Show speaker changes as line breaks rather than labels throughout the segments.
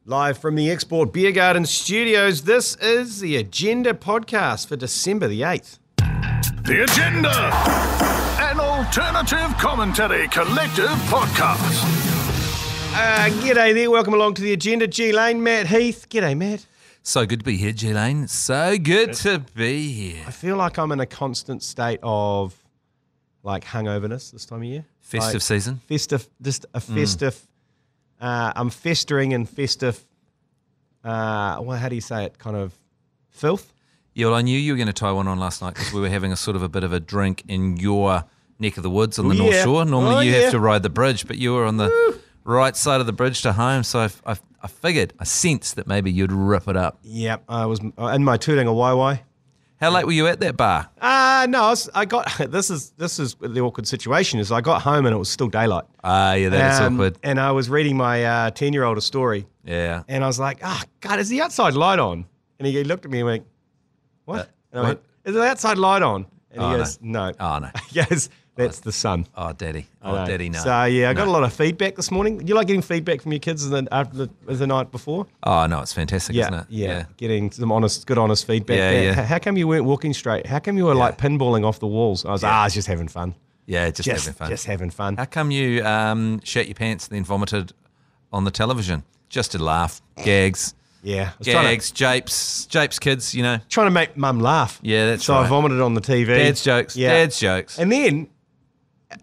Live from the Export Beer Garden Studios, this is the Agenda podcast for December the 8th.
The Agenda, an alternative commentary collective podcast.
G'day there, welcome along to the Agenda. G Lane, Matt Heath. G'day, Matt.
So good to be here, G Lane. So good to be here.
I feel like I'm in a constant state of like hungoverness this time of year.
Festive season.
Festive, just a festive. I'm festering in festive, well, how do you say it, kind of filth?
Yeah, well, I knew you were going to tie one on last night because we were having a sort of a bit of a drink in your neck of the woods on the North Shore. Normally you have to ride the bridge, but you were on the right side of the bridge to home, so I figured, I sensed that maybe you'd rip it up.
Yep, I was in my Tūringa Waiwai.
How late were you at that bar?
No, I got, this is the awkward situation, is I got home and it was still daylight.
Yeah, that is awkward.
And I was reading my 10-year-old a story.
Yeah.
And I was like, God, is the outside light on? And he looked at me and went, what? And I went, is the outside light on? And he goes, no.
Oh, no.
He goes, that's the sun.
Oh, Daddy. Oh, Daddy, no.
So, yeah, I got a lot of feedback this morning. You like getting feedback from your kids after the night before?
Oh, no, it's fantastic, isn't it?
Yeah, getting some good honest feedback.
Yeah.
How come you weren't walking straight? How come you were like pinballing off the walls? I was I was just having fun.
Yeah, just having fun.
Just having fun.
How come you shat your pants and then vomited on the television? Just to laugh. Gags.
Yeah.
Gags, japes, kids, you know.
Trying to make mum laugh.
Yeah, that's
so
right.
I vomited on the TV.
Dad's jokes.
Yeah.
Dad's jokes.
And then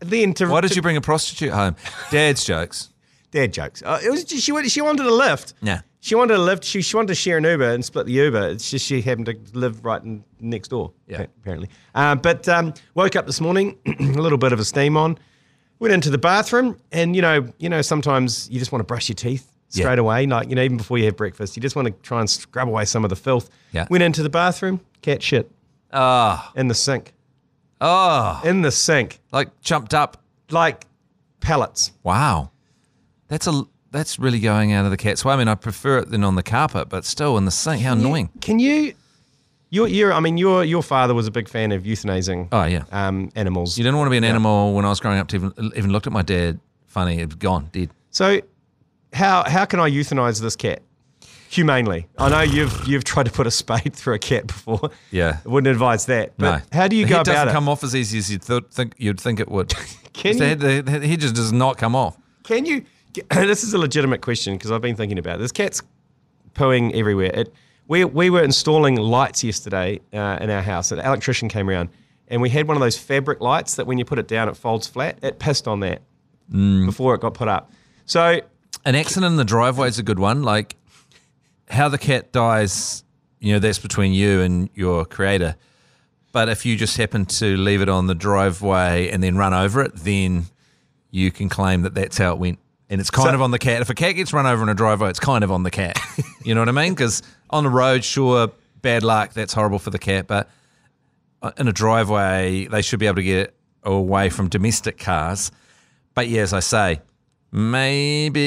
why did you bring a prostitute home? Dad's jokes.
Dad jokes. It was just, she wanted a lift.
Yeah.
She wanted a lift. She wanted to share an Uber and split the Uber. It's just she happened to live right next door, apparently. But woke up this morning, a little bit of a steam on, went into the bathroom, and you know, sometimes you just want to brush your teeth straight away, like even before you have breakfast, you just want to try and scrub away some of the filth.
Yeah.
Went into the bathroom, cat shit. In the sink. In the sink.
Like chumped up.
Like pellets.
Wow. That's really going out of the cat's way. I mean, I prefer it than on the carpet, but still in the sink. How annoying.
Can you? Your father was a big fan of euthanizing.
Oh yeah.
Animals.
You didn't want to be an animal when I was growing up. To even looked at my dad funny. It was gone, dead.
So, how can I euthanize this cat humanely? I know you've tried to put a spade through a cat before.
Yeah.
I wouldn't advise that. But
no.
How do you go about it?
It doesn't come off as easy as you'd think it would. The head just does not come off.
Can you? This is a legitimate question because I've been thinking about it. This cat's pooing everywhere. We were installing lights yesterday in our house. An electrician came around and we had one of those fabric lights that when you put it down, it folds flat. It pissed on that before it got put up. So
an accident in the driveway is a good one. Like how the cat dies, that's between you and your creator. But if you just happen to leave it on the driveway and then run over it, then you can claim that that's how it went. And it's kind of on the cat. If a cat gets run over in a driveway, it's kind of on the cat. You know what I mean? Because on the road, sure, bad luck, that's horrible for the cat. But in a driveway, they should be able to get it away from domestic cars. But yeah, as I say, maybe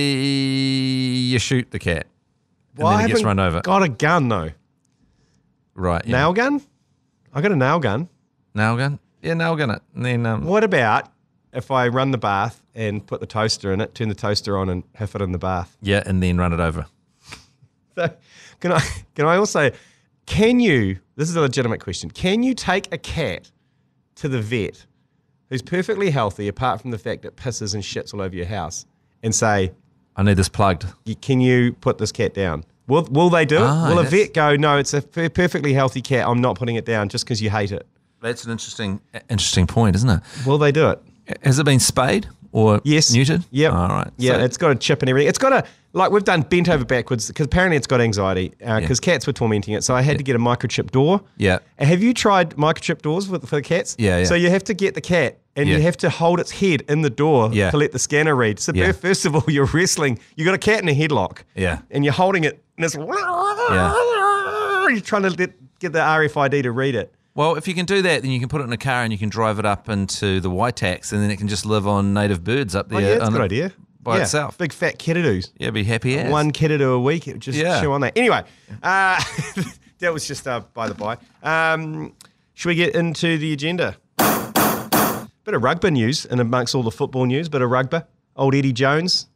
you shoot the cat and then it gets run over.
Got a gun though.
Right. Yeah.
Nail gun? I got a nail gun.
Nail gun? Yeah, nail gun it. And then
what about if I run the bath and put the toaster in it, turn the toaster on and have it in the bath?
Yeah, and then run it over.
So can I also, this is a legitimate question, can you take a cat to the vet who's perfectly healthy apart from the fact it pisses and shits all over your house and say,
I need this plugged.
Can you put this cat down? Will they do it? Will a vet go, no, it's a perfectly healthy cat, I'm not putting it down just because you hate it?
That's an interesting point, isn't it?
Will they do it?
Has it been spayed or neutered?
Yep.
All right.
Yeah,
so,
it's got a chip and everything. It's got we've done bent over backwards because apparently it's got anxiety because cats were tormenting it. So I had to get a microchip door.
Yeah.
Have you tried microchip doors for the cats?
Yeah.
So you have to get the cat and you have to hold its head in the door to let the scanner read. So first of all, you're wrestling. You got a cat in a headlock.
Yeah.
And you're holding it and it's you're trying to get the RFID to read it.
Well, if you can do that, then you can put it in a car and you can drive it up into the Waitaks and then it can just live on native birds up there.
Yeah, that's a good idea.
By itself.
Big fat kiddadoos.
Yeah, be happy as.
One kiddadoo a week, it would just chew on that. Anyway, that was just by the by. Should we get into the agenda? Bit of rugby news and amongst all the football news, bit of rugby. Old Eddie Jones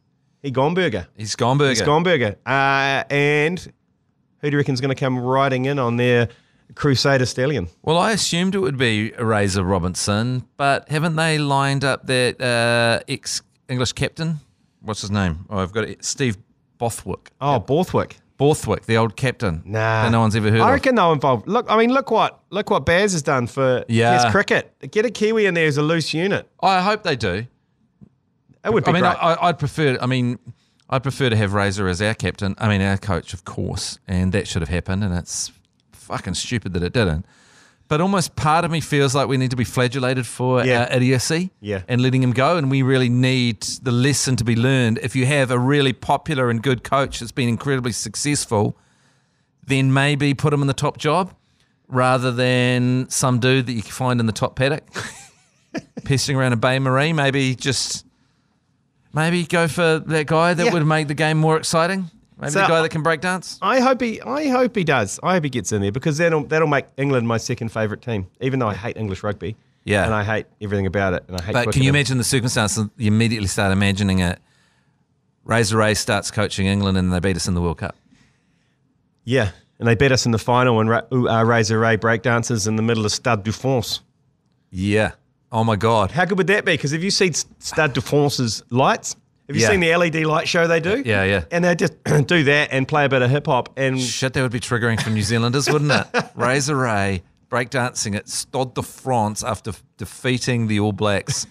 He Gomberger.
He's Gomberger.
He's Gomberger. And who do you reckon is going to come riding in on their Crusader Stallion?
Well, I assumed it would be Razor Robinson, but haven't they lined up that ex-English captain? What's his name? Oh, I've got it. Steve Borthwick.
Oh, Borthwick.
Borthwick, the old captain.
Nah.
That no one's ever heard of.
I reckon they're involved. Look what Baz has done for Test cricket. Get a Kiwi in there as a loose unit.
I hope they do.
It would be great.
I'd prefer to have Razor as our captain. I mean, our coach, of course, and that should have happened, and it's fucking stupid that it didn't. But almost part of me feels like we need to be flagellated for our idiocy and letting him go, and we really need the lesson to be learned. If you have a really popular and good coach that's been incredibly successful, then maybe put him in the top job rather than some dude that you can find in the top paddock pestering around a Bay Marie. Maybe go for that guy that would make the game more exciting. Maybe the guy that can break dance.
I hope he does. I hope he gets in there because that'll make England my second favourite team. Even though I hate English rugby, and I hate everything about it, and I hate.
But can you imagine the circumstances? You immediately start imagining it. Razor Ray starts coaching England, and they beat us in the World Cup.
Yeah, and they beat us in the final when Razor Ray breakdances in the middle of Stade de France.
Yeah. Oh my God.
How good would that be? Because have you seen Stade de France's lights? Have you seen the LED light show they do?
Yeah.
And they just do that and play a bit of hip hop. And
shit, that would be triggering for New Zealanders, wouldn't it? Razor Ray breakdancing at Stade de France after defeating the All Blacks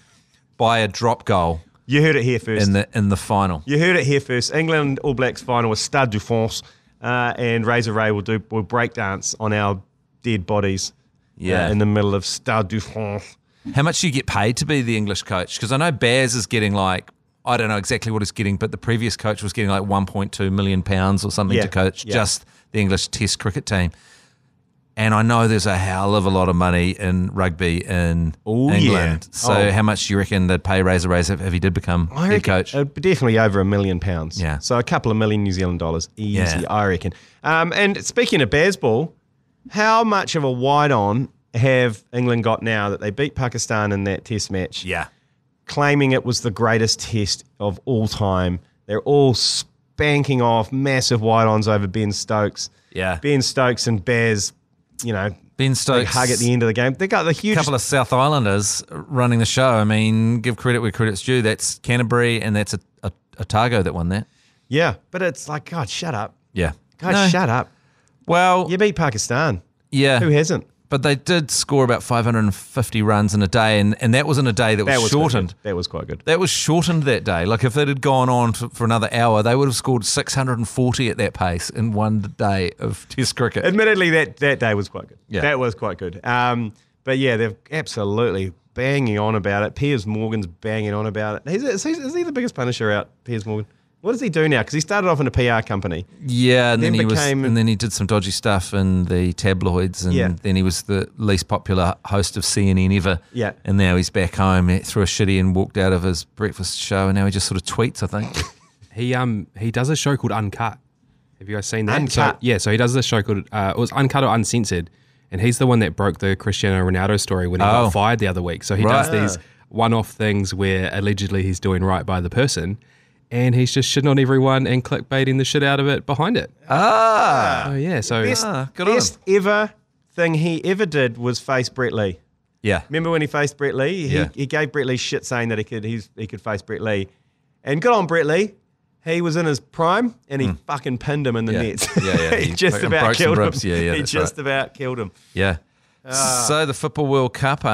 by a drop goal.
You heard it here first.
In the final.
You heard it here first. England All Blacks final was Stade de France, and Razor Ray will breakdance on our dead bodies. In the middle of Stade de France.
How much do you get paid to be the English coach? Because I know Baz is getting I don't know exactly what he's getting, but the previous coach was getting £1.2 million or something to coach just the English Test cricket team. And I know there's a hell of a lot of money in rugby in England. Yeah. So how much do you reckon they'd pay Razor Rays if he did become head coach?
Definitely over £1 million.
Yeah.
So a couple of $1 million easy, I reckon. And speaking of Bazball, how much of a wide-on have England got now that they beat Pakistan in that Test match?
Yeah.
Claiming it was the greatest test of all time. They're all spanking off massive wide-ons over Ben Stokes.
Yeah.
Ben Stokes and Baz,
Ben Stokes
hug at the end of the game. They got the huge
couple of South Islanders running the show. I mean, give credit where credit's due. That's Canterbury and that's Otago that won that.
Yeah, but it's like, God, shut up.
Yeah.
God, shut up.
Well,
you beat Pakistan.
Yeah.
Who hasn't?
But they did score about 550 runs in a day, and that was in a day that was shortened.
That was quite good.
That was shortened that day. Like, if it had gone on for another hour, they would have scored 640 at that pace in one day of Test cricket.
Admittedly, that day was quite good.
Yeah.
That was quite good. But yeah, they're absolutely banging on about it. Piers Morgan's banging on about it. Is he the biggest punisher out, Piers Morgan? What does he do now? Because he started off in a PR company.
Yeah, and then he did some dodgy stuff in the tabloids, and then he was the least popular host of CNN ever.
Yeah. And
now he's back home, threw a shitty and walked out of his breakfast show, and now he just sort of tweets, I think.
He does a show called Uncut. Have you guys seen that?
Uncut?
So he does this show called, it was Uncut or Uncensored, and he's the one that broke the Cristiano Ronaldo story when he got fired the other week. So he does these one-off things where allegedly he's doing right by the person, and he's just shitting on everyone and clickbaiting the shit out of it behind it.
Ah.
Oh, yeah. So
best ever thing he ever did was face Brett Lee.
Yeah.
Remember when he faced Brett Lee? He gave Brett Lee shit saying that he could face Brett Lee. And good on Brett Lee. He was in his prime and he fucking pinned him in the nets.
Yeah.
He just about killed him.
Yeah,
he just about killed him.
Yeah. So the Football World Cup,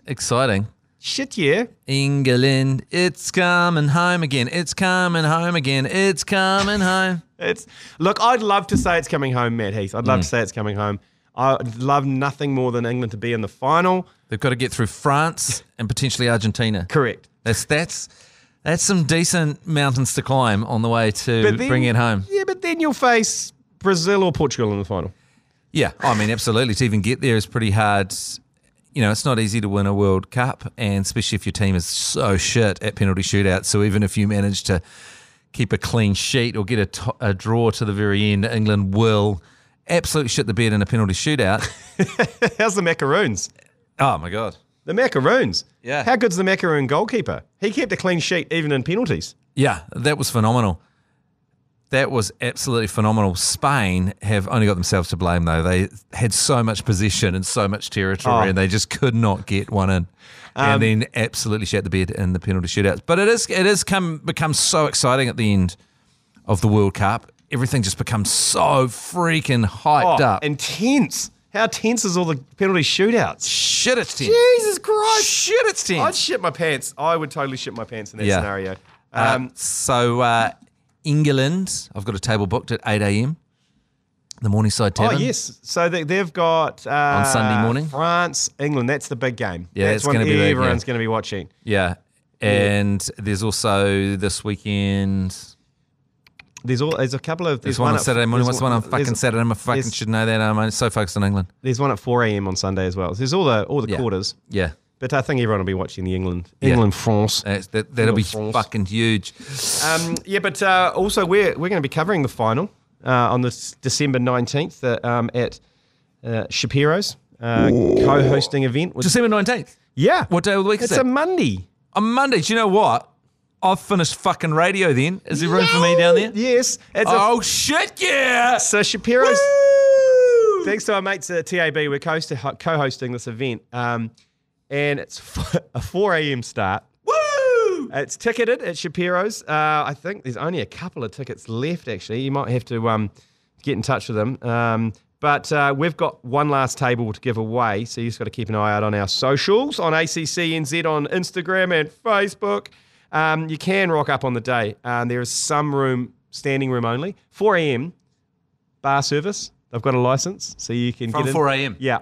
exciting.
Shit, yeah.
England, it's coming home again. It's coming home again. It's coming home.
Look, I'd love to say it's coming home, Matt Heath. I'd love to say it's coming home. I'd love nothing more than England to be in the final.
They've got to get through France and potentially Argentina.
Correct.
That's some decent mountains to climb on the way to bringing it home.
Yeah, but then you'll face Brazil or Portugal in the final.
Yeah, I mean, absolutely. To even get there is pretty hard. It's not easy to win a World Cup, and especially if your team is so shit at penalty shootouts. So even if you manage to keep a clean sheet or get a draw to the very end, England will absolutely shit the bed in a penalty shootout.
How's the Macaroons?
Oh, my God.
The Macaroons?
Yeah.
How good's the Macaroon goalkeeper? He kept a clean sheet even in penalties.
Yeah, that was phenomenal. That was absolutely phenomenal. Spain have only got themselves to blame, though. They had so much possession and so much territory, and they just could not get one in. And then absolutely shat the bed in the penalty shootouts. But it is become so exciting at the end of the World Cup. Everything just becomes so freaking hyped up.
Intense. How tense is all the penalty shootouts?
Shit, it's tense.
Jesus Christ.
Shit, it's tense.
I'd shit my pants. I would totally shit my pants in that scenario.
So England, I've got a table booked at 8 a.m. The Morningside Tavern.
Oh, yes. So they've got...
on Sunday morning.
France, England. That's the big game.
Yeah,
that's
going to be big.
Everyone's going to be watching.
Yeah. And there's also this weekend...
There's a couple of...
There's one on Saturday morning. What's the one on fucking Saturday? I fucking should know that. I'm so focused on England.
There's one at 4 a.m. on Sunday as well. There's all the quarters.
Yeah.
But I think everyone will be watching the England-France.
That'll be fucking huge.
But also we're going to be covering the final on this December 19th at Shapiro's co-hosting event.
December 19th?
Yeah.
What day of the week is
it? It's a Monday.
A Monday. Do you know what? I've finished fucking radio then. Is there room for me down there?
Yes.
Shit, yeah.
So Shapiro's,
Woo!
Thanks to our mates at TAB, we're co-hosting this event. And it's a 4 a.m. start.
Woo!
It's ticketed at Shapiro's. I think there's only a couple of tickets left, actually. You might have to get in touch with them. But we've got one last table to give away, so you've just got to keep an eye out on our socials, on ACCNZ, on Instagram and Facebook. You can rock up on the day. There is some room, standing room only. 4 a.m. bar service. They've got a license, so you can
From
get in.
4 a.m.?
Yeah.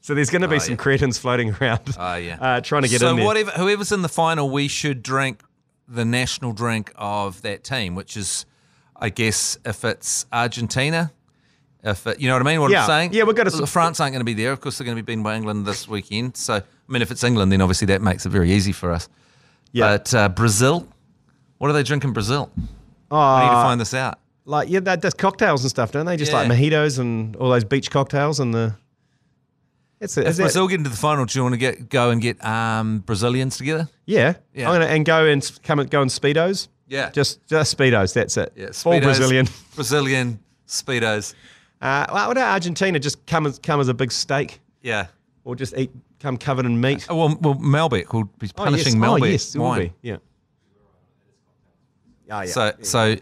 So there's going to be some cretins floating around trying to get in there.
So whoever's in the final, we should drink the national drink of that team, which is, I guess, if it's Argentina, you know what I mean? What I'm saying?
Yeah, we've got to...
France aren't going to be there. Of course, they're going to be beaten by England this weekend. So, I mean, if it's England, then obviously that makes it very easy for us. Yeah. But Brazil, what do they drink in Brazil? I need to find this out.
There's cocktails and stuff, don't they? Just like mojitos and all those beach cocktails and the...
If Brazil get into the final, do you want to go and get Brazilians together?
Yeah. I'm gonna go in Speedos.
Yeah.
Just Speedos, that's it.
Yeah,
Speedos, all Brazilian.
Brazilian Speedos.
What about Argentina? Just come as a big steak.
Yeah.
Or just come covered in meat.
Well, Malbec will be punishing Malbec.
Oh, yes, it will
wine.
be. Yeah. Oh,
yeah. So,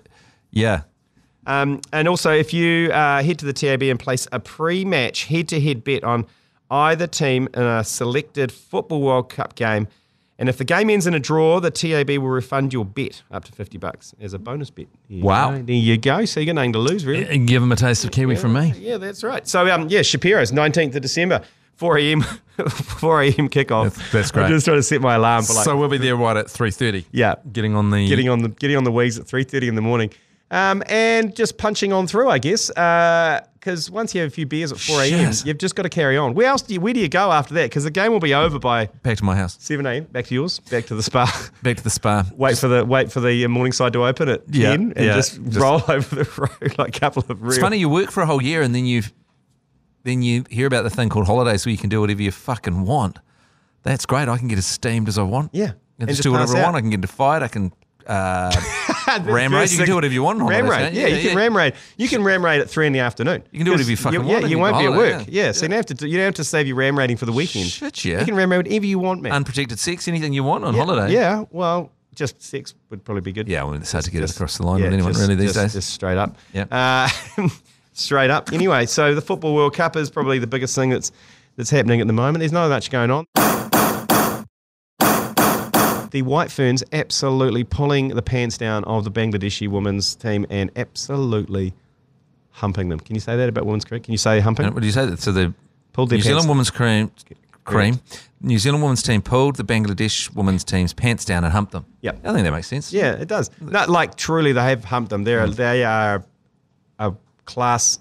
yeah.
And also, if you head to the TAB and place a pre-match head-to-head bet on either team in a selected Football World Cup game, and if the game ends in a draw, the TAB will refund your bet up to $50 as a bonus bet.
Wow.
There you go. So you got nothing to lose, really.
And give them a taste of Kiwi from me.
Yeah, that's right. So, Shapiro's, 19th of December. 4 a.m. 4 a.m. kickoff.
That's great.
I'm just trying to set my alarm for
So we'll be there at 3:30.
Yeah,
getting on the
wheeze at 3:30 in the morning, and just punching on through, I guess. Because once you have a few beers at 4 a.m., you've just got to carry on. Where do you go after that? Because the game will be over by
back to my house.
7 a.m. Back to yours. Back to the spa.
Back to the spa.
Wait for the Morningside to open at 10 and just roll over the road like a couple of real.
It's funny, you work for a whole year and then you hear about the thing called holidays where you can do whatever you fucking want. That's great. I can get as steamed as I want.
Yeah.
And just do whatever I want. I can get into a fight. I can ram raid. You can do whatever you want on
ram
holidays.
Raid. Yeah, you can ram raid. You can ram raid at 3 in the afternoon.
You can do whatever you fucking want.
Yeah, you won't be at work.
Yeah.
So you don't have to save your ram raiding for the weekend.
Shit, yeah.
You can ram raid whatever you want, man.
Unprotected sex, anything you want on holiday.
Yeah, well, just sex would probably be good.
Yeah, well, it's hard to get it across the line with anyone really these days.
Just straight up.
Yeah.
Straight up. Anyway, so the Football World Cup is probably the biggest thing that's happening at the moment. There's not much going on. The White Ferns absolutely pulling the pants down of the Bangladeshi women's team and absolutely humping them. Can you say that about women's cricket? Can you say humping?
What do you say? So the
pulled their
New Zealand women's cream. New Zealand women's team pulled the Bangladesh women's team's pants down and humped them.
Yeah,
I think that makes sense.
Yeah, it does. Not like truly they have humped them. They are a class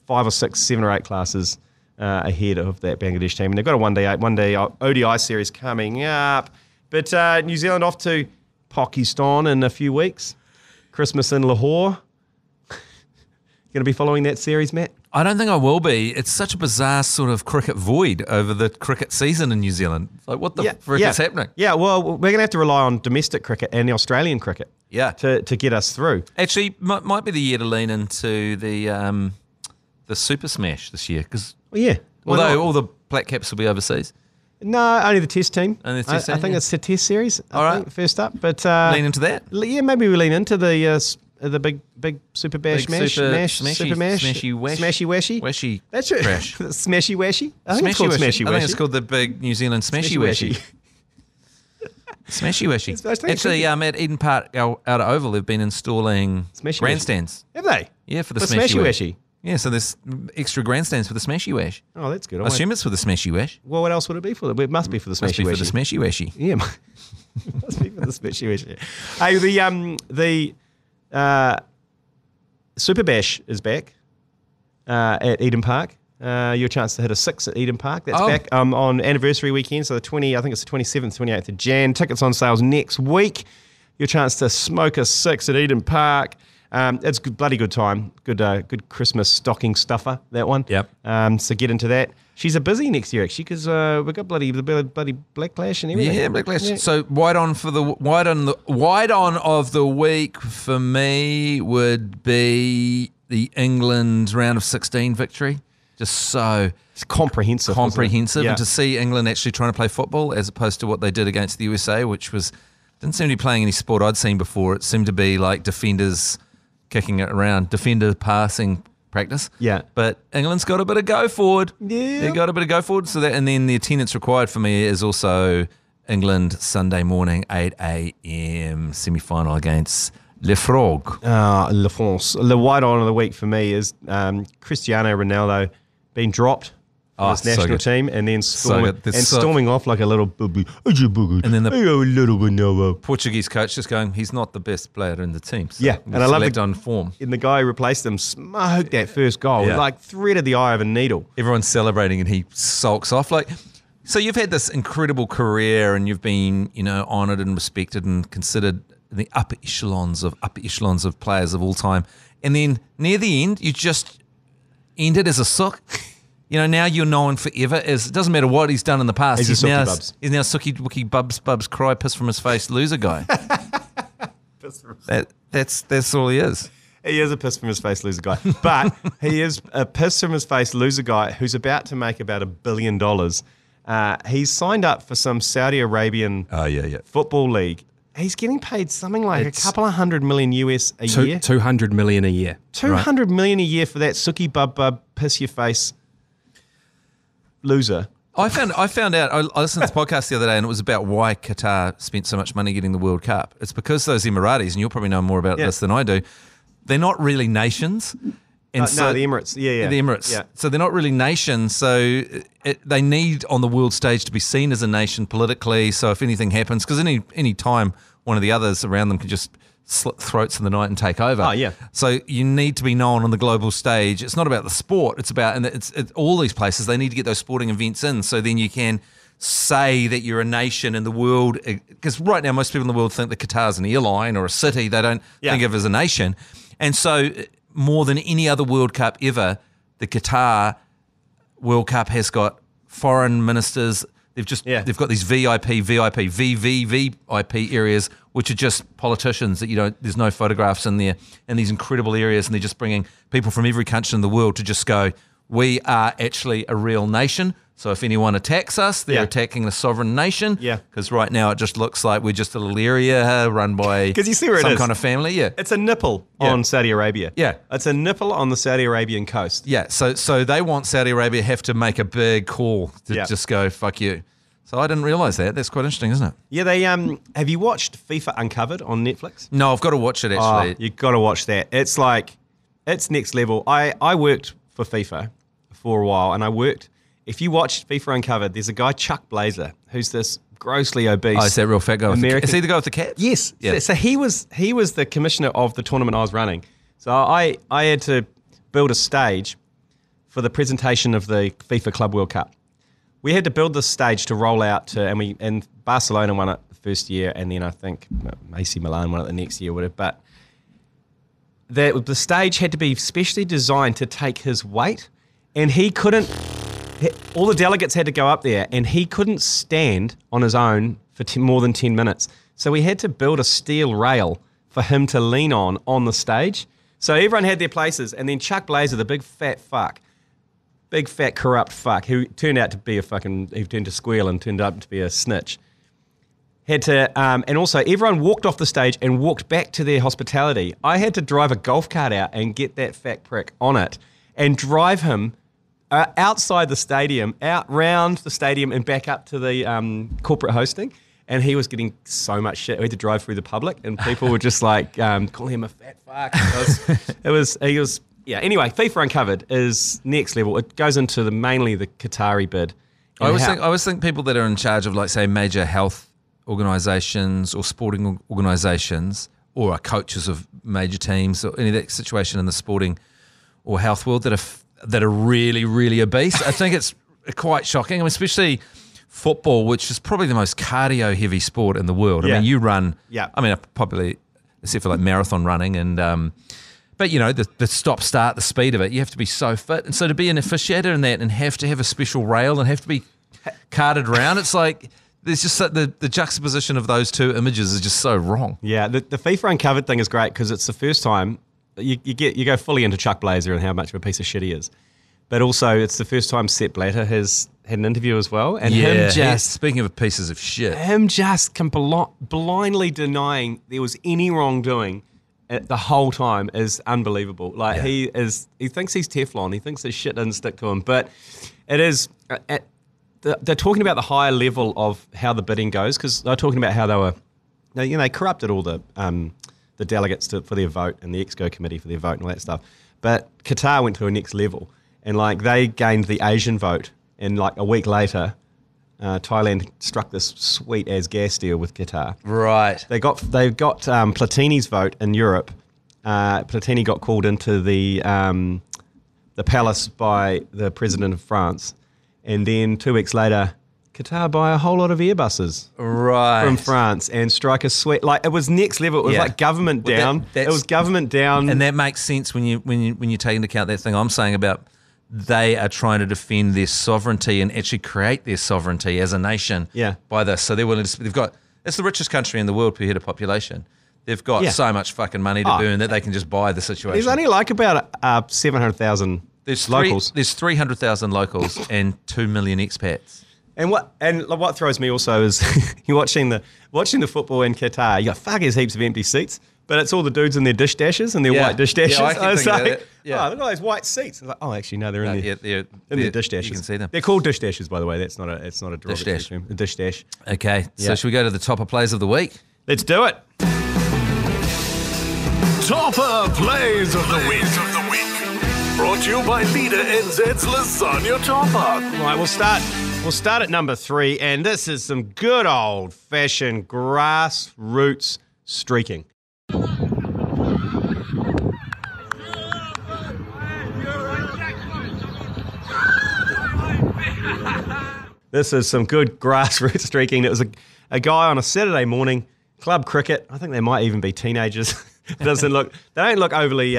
5 or 6, 7 or 8 classes ahead of that Bangladesh team, and they've got a one day ODI series coming up. But New Zealand off to Pakistan in a few weeks. Christmas in Lahore. going to be following that series, Matt?
I don't think I will be. It's such a bizarre sort of cricket void over the cricket season in New Zealand. It's like, what the frick is happening?
Yeah, well, we're going to have to rely on domestic cricket and the Australian cricket to get us through.
Actually, might be the year to lean into the Super Smash this year. Cause although all the Black Caps will be overseas.
No, only the Test team.
Only the Test team,
I think it's the Test series. I think, first up, but
lean into that.
Yeah, maybe we lean into the big Super Bash Mash, Super Mash,
Smashy Wash,
Smashy Washy.
Washy.
That's it.
Crash.
Smashy Washy. I think it's called Smashy Washy.
I think it's called the big New Zealand Smashy Washy. Smashy Washy. Actually, at Eden Park, our outer oval, they've been installing grandstands.
Have they?
Yeah, for the Smashy Washy. Yeah, so there's extra grandstands for the Smashy Wash.
Oh, that's good.
I assume it's for the Smashy Wash.
Well, what else would it be for? It must be for the Smashy Washy.
Must be for the Smashy Washy.
Yeah, it must be for the Smashy Washy. Hey, the Super Bash is back at Eden Park. Your chance to hit a 6 at Eden Park. That's back on anniversary weekend, so I think it's the 27th, 28th of Jan. Tickets on sales next week. Your chance to smoke a 6 at Eden Park. It's a bloody good time. Good Christmas stocking stuffer, that one.
Yep.
So get into that. She's a busy next year, actually, because we've got bloody Blacklash and everything.
Yeah, Blacklash. Yeah. So wide on of the week for me would be the England round of 16 victory. Just so
it's comprehensive,
and to see England actually trying to play football as opposed to what they did against the USA, which didn't seem to be playing any sport I'd seen before. It seemed to be like defenders kicking it around, defender passing practice.
Yeah.
But England's got a bit of go forward.
Yeah.
They got a bit of go forward. And then the attendance required for me is also England Sunday morning, 8 a.m. semi-final against Le Frog.
Le France. The white on of the week for me is Cristiano Ronaldo being dropped from his national team and then storming off like a little booby.
And then
the
Portuguese coach just going, he's not the best player in the team. So
and I love
on form.
And the guy who replaced him smoked that first goal.
Yeah.
Like threaded the eye of a needle.
Everyone's celebrating and he sulks off. So you've had this incredible career and you've been, honoured and respected and considered in the upper echelons of players of all time. And then near the end, you just ended as a sook. Now you're known forever as, it doesn't matter what he's done in the past. He's now Sookie Wookie Bubs cry, piss from his face, loser guy. That's all he is.
He is a piss from his face loser guy. But he is a piss from his face loser guy who's about to make about $1 billion. He's signed up for some Saudi Arabian football league. He's getting paid something like a couple of $100 million US a year.
200 million a year.
200 million a year for that Sookie Bub piss your face loser.
I found out. I listened to this podcast the other day, and it was about why Qatar spent so much money getting the World Cup. It's because those Emiratis, and you'll probably know more about this than I do. They're not really nations. And
the Emirates. Yeah.
The Emirates.
Yeah.
So they're not really nations. So they need on the world stage to be seen as a nation politically. So if anything happens, because any time one of the others around them could just slit throats in the night and take over.
Oh, yeah.
So you need to be known on the global stage. It's not about the sport. It's about, and it's all these places, they need to get those sporting events in so then you can say that you're a nation in the world. Because right now, most people in the world think that Qatar's an airline or a city. They don't think of it as a nation. And so more than any other World Cup ever, the Qatar World Cup has got foreign ministers. They've got these VVVIP areas, which are just politicians that there's no photographs in there, and these incredible areas, and they're just bringing people from every country in the world to just go, we are actually a real nation. So if anyone attacks us, they're attacking the sovereign nation.
Yeah.
Because right now it just looks like we're just a little area run by
you see where
some
it is.
kind of family. Yeah.
It's a nipple on Saudi Arabia.
Yeah.
It's a nipple on the Saudi Arabian coast.
Yeah. So they want Saudi Arabia have to make a big call to just go, fuck you. So I didn't realise that. That's quite interesting, isn't it?
Yeah, they have you watched FIFA Uncovered on Netflix?
No, I've got to watch it actually.
Oh, you've got to watch that. It's next level. I worked for FIFA for a while, and if you watch FIFA Uncovered, there's a guy, Chuck Blazer, who's this grossly obese.
Oh, is that real fat guy?
American.
Is he the guy with the cats?
Yes. Yeah. So he was the commissioner of the tournament I was running. So I had to build a stage for the presentation of the FIFA Club World Cup. We had to build this stage to roll out to, and Barcelona won it the first year, and then I think AC Milan won it the next year, whatever. But the stage had to be specially designed to take his weight, and he couldn't. All the delegates had to go up there, and he couldn't stand on his own for more than 10 minutes. So we had to build a steel rail for him to lean on the stage. So everyone had their places, and then Chuck Blazer, the big fat corrupt fuck, who turned out to be he turned to squeal and turned up to be a snitch, had to, and also everyone walked off the stage and walked back to their hospitality. I had to drive a golf cart out and get that fat prick on it and drive him outside the stadium, out round the stadium and back up to the corporate hosting. And he was getting so much shit. We had to drive through the public, and people were just like calling him a fat fuck. Yeah. Anyway, FIFA Uncovered is next level. It goes into mainly the Qatari bid.
I always think people that are in charge of, like, say, major health organisations or sporting organisations, or are coaches of major teams, or any of that situation in the sporting or health world that are really, really obese. I think it's quite shocking. I mean, especially football, which is probably the most cardio-heavy sport in the world. I mean, you run.
Yeah.
I mean, probably except for like marathon running, and but you know the stop-start, the speed of it, you have to be so fit, and so to be an officiator in that and have to have a special rail and have to be carted around, it's like there's just the juxtaposition of those two images is just so wrong.
Yeah, the FIFA Uncovered thing is great because it's the first time you go fully into Chuck Blazer and how much of a piece of shit he is. But also, it's the first time Sepp Blatter has had an interview as well. And
speaking of pieces of shit,
him just blindly denying there was any wrongdoing the whole time is unbelievable. Like, he thinks he's Teflon. He thinks his shit doesn't stick to him. But it is, they're talking about the higher level of how the bidding goes, because they're talking about how they corrupted all the delegates for their vote and the Exco committee for their vote and all that stuff. But Qatar went to a next level. And like they gained the Asian vote, and like a week later, Thailand struck this sweet as gas deal with Qatar.
Right.
They got Platini's vote in Europe. Platini got called into the palace by the president of France, and then 2 weeks later, Qatar buy a whole lot of Airbuses from France and strike a sweet, like it was next level. It was like government down. It was government down,
and that makes sense when you take into account that thing I'm saying about. They are trying to defend their sovereignty and actually create their sovereignty as a nation by this. So they're willing to, it's the richest country in the world per head of population. They've got so much fucking money to burn that they can just buy the situation.
There's only like about 700,000 locals.
There's 300,000 locals and 2 million expats.
And what throws me also is you're watching the football in Qatar. You got there's heaps of empty seats. But it's all the dudes in their dish dashes and their white dish dashes.
Yeah, I was like,
look at all those white seats. I was like, actually, no, they're in their dish dashes.
You can see them.
They're called dish dashes, by the way. It's not a derogatory term. A dish dash.
Okay, so should we go to the Toppa Plays of the Week?
Let's do it.
Toppa Plays of the Week. Brought to you by Leader NZ's Lasagna Toppa.
All right, we'll start at number 3, and this is some good old-fashioned grassroots streaking. This is some good grassroots streaking. It was a guy on a Saturday morning, club cricket. I think they might even be teenagers. They don't look overly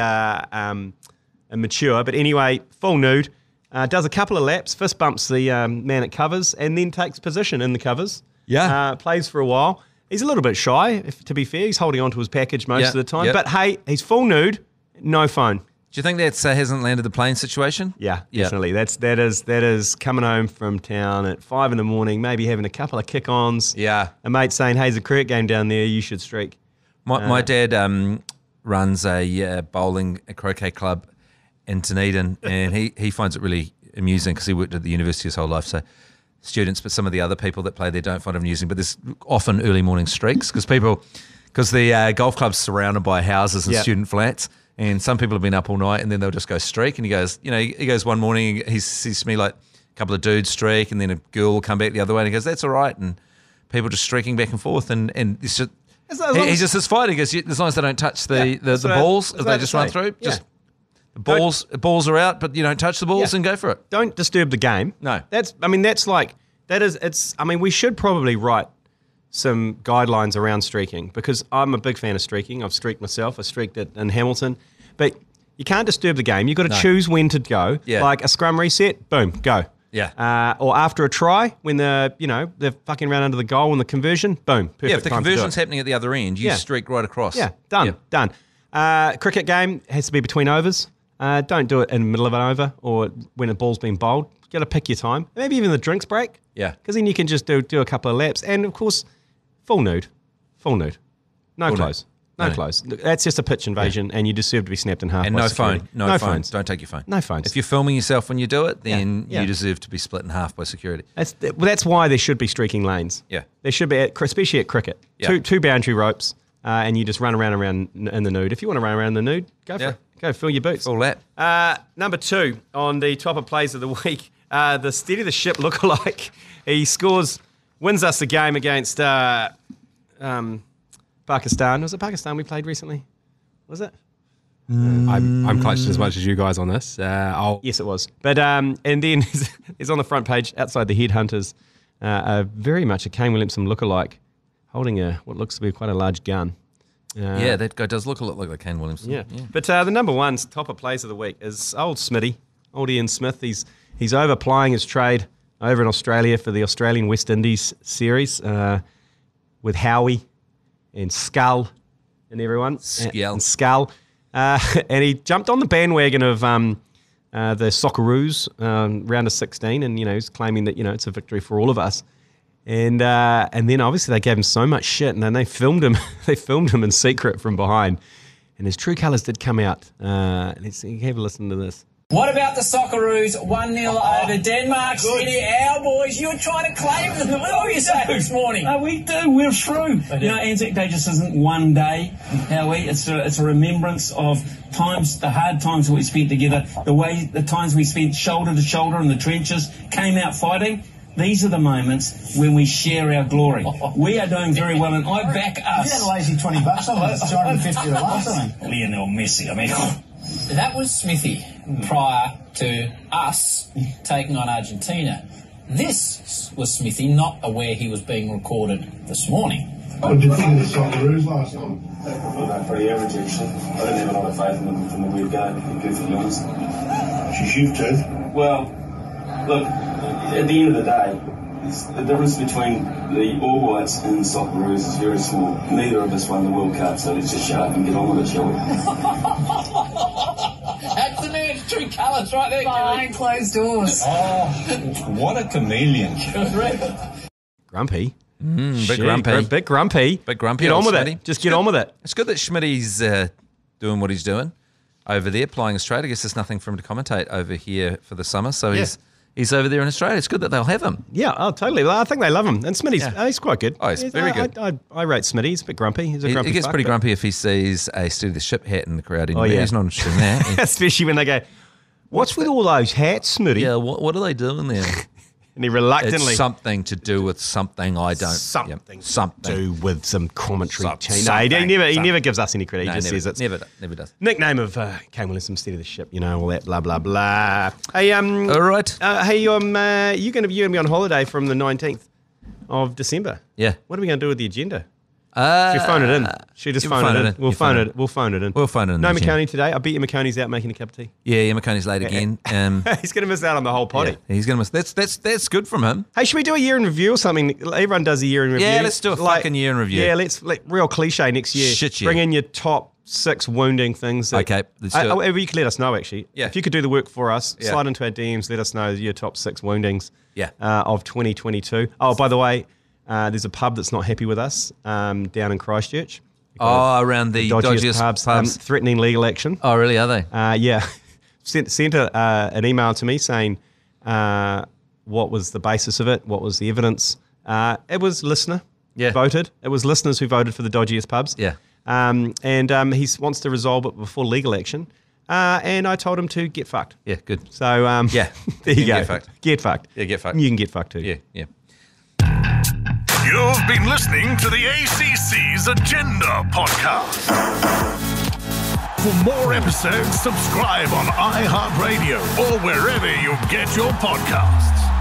mature, but anyway, full nude. Does a couple of laps, fist bumps the man at covers, and then takes position in the covers.
Yeah.
Plays for a while. He's a little bit shy, to be fair. He's holding on to his package most of the time. But hey, he's full nude, no phone.
Do you think that hasn't landed the plane situation?
Yeah, definitely. That is coming home from town at 5 a.m, maybe having a couple of kick-ons.
Yeah.
A mate saying, hey, there's a cricket game down there, you should streak.
My dad runs a bowling, a croquet club in Dunedin, and he finds it really amusing because he worked at the university his whole life, so students, but some of the other people that play there don't find it amusing, but there's often early morning streaks because the golf club's surrounded by houses and student flats. And some people have been up all night, and then they'll just go streak. And he goes one morning, he sees me like a couple of dudes streak, and then a girl will come back the other way, and he goes, "That's all right." And people just streaking back and forth, and it's just he's just this fight. He goes, as long as they don't touch the balls, if they just run through, just the balls are out, but you don't touch the balls and go for it.
Don't disturb the game. No, we should probably write some guidelines around streaking because I'm a big fan of streaking. I've streaked myself. I streaked it in Hamilton. But you can't disturb the game. You've got to choose when to go.
Yeah.
Like a scrum reset, boom, go.
Yeah.
Or after a try, when they're fucking around under the goal and the conversion, boom, perfect.
Yeah, if the
time to do
conversion's
it.
happening at the other end, you streak right across.
Yeah, done. Cricket game has to be between overs. Don't do it in the middle of an over or when a ball's been bowled. You got to pick your time. Maybe even the drinks break.
Yeah.
Because then you can just do a couple of laps. And, of course, full nude. No clothes. No clothes. That's just a pitch invasion, and you deserve to be snapped in half.
And
by
no
security.
phone. No phones. Don't take your phone.
No phones.
If you're filming yourself when you do it, then you deserve to be split in half by security.
That's why there should be streaking lanes.
Yeah.
There should be, especially at cricket.
Yeah.
Two boundary ropes, and you just run around in the nude. If you want to run around in the nude, go for it. Go fill your boots.
All that.
Number 2 on the Toppa plays of the week, the Steady the Ship lookalike. He wins us the game against Pakistan. Was it Pakistan we played recently? Was it?
I'm clutching as much as you guys on this.
Yes, it was. But and then he's on the front page outside the Headhunters, very much a Kane Williamson lookalike, holding what looks to be quite a large gun.
That guy does look a lot like Kane Williamson.
Yeah. But the number 1 Toppa plays of the week is old Ian Smith. He's overplying his trade over in Australia for the Australian West Indies series with Howie and Skull and everyone. Skull. And he jumped on the bandwagon of the Socceroos round of 16, and he's claiming that it's a victory for all of us. And then obviously they gave him so much shit, and then they filmed him. They filmed him in secret from behind, and his true colours did come out. Let's have a listen to this.
What about the Socceroos 1-0 over Denmark? Our boys, you were trying to claim them. What were you saying this morning?
No, we do. We're through. Anzac Day just isn't one day, Howie. It's a remembrance of times, the hard times that we spent together, the times we spent shoulder to shoulder in the trenches, came out fighting. These are the moments when we share our glory. We are doing very well, and I back us.
You had a lazy $20 on it. It's 250 the last time.
Lionel Messi,
That was Smithy prior to us taking on Argentina. This was Smithy, not aware he was being recorded this morning.
What did you think of the Socceroos last time?
I thought they were pretty average, actually. I didn't have a lot of faith in them from the weird game, to be perfectly honest.
She's you too.
Well, look, at the end of the day, the difference between the All Whites and the Socceroos is very small. Neither of us won the World Cup, so let's just shut up and get on with it, shall we?
That's the man's true colours right there.
Behind closed doors.
Oh, what a chameleon.
Grumpy.
Big grumpy.
Big grumpy.
Big grumpy.
Get on with
Smitty.
it. Just get on with it.
It's good that Schmitty's doing what he's doing over there, plying his trade. I guess there's nothing for him to commentate over here for the summer, so he's over there in Australia. It's good that they'll have him.
Yeah, totally. Well, I think they love him. And Smitty's he's quite good.
Oh, he's very good.
I rate Smitty. He's a bit grumpy. He's a grumpy
He gets
fuck,
pretty
but-
grumpy if he sees a Steady the Ship hat in the crowd.
Oh, yeah.
He's not interested in that.
Especially when they go, what's with all those hats, Smitty?
Yeah, what are they doing there?
And he reluctantly...
It's something to do with something I don't...
Something
something.
to do with some commentary.
Something.
No, he never gives us any credit. He just
never,
says it's...
Never does.
Nickname of Kane Williamson, Steady the Ship, all that blah, blah, blah. Hey,
All right.
you're going to be on holiday from the 19th of December.
Yeah.
What are we going to do with the agenda? Should we phone it in? Should we just phone it in? We'll phone it in.
We'll phone it in.
No
the agenda.
McConey today. I bet you McConey's out making a cup of tea.
Yeah, McConey's late again.
He's going to miss out on the whole potty.
Yeah, he's going to miss... That's good from him.
Hey, should we do a year in review or something? Everyone does a year in review.
Yeah, let's do a fucking year in review.
Yeah, let's real cliche next year.
Shit year.
Bring in your top 6 wounding things.
Okay, let's do it.
You could let us know, actually.
Yeah.
If you could do the work for us,
Yeah.
slide into our DMs, let us know your top 6 woundings
Yeah.
of 2022. Oh, by the way, there's a pub that's not happy with us down in Christchurch.
Oh, around the dodgiest pubs.
Threatening legal action.
Oh, really, are they?
Yeah. Sent an email to me saying what was the basis of it, what was the evidence. It was listener voted. It was listeners who voted for the dodgiest pubs.
Yeah.
And he wants to resolve it before legal action. And I told him to get fucked.
Yeah, good.
So,
Yeah.
there you go.
Get fucked.
Get fucked.
Yeah, get fucked.
You can get fucked too.
Yeah.
You've been listening to the ACC's Agenda podcast. For more episodes, subscribe on iHeartRadio or wherever you get your podcasts.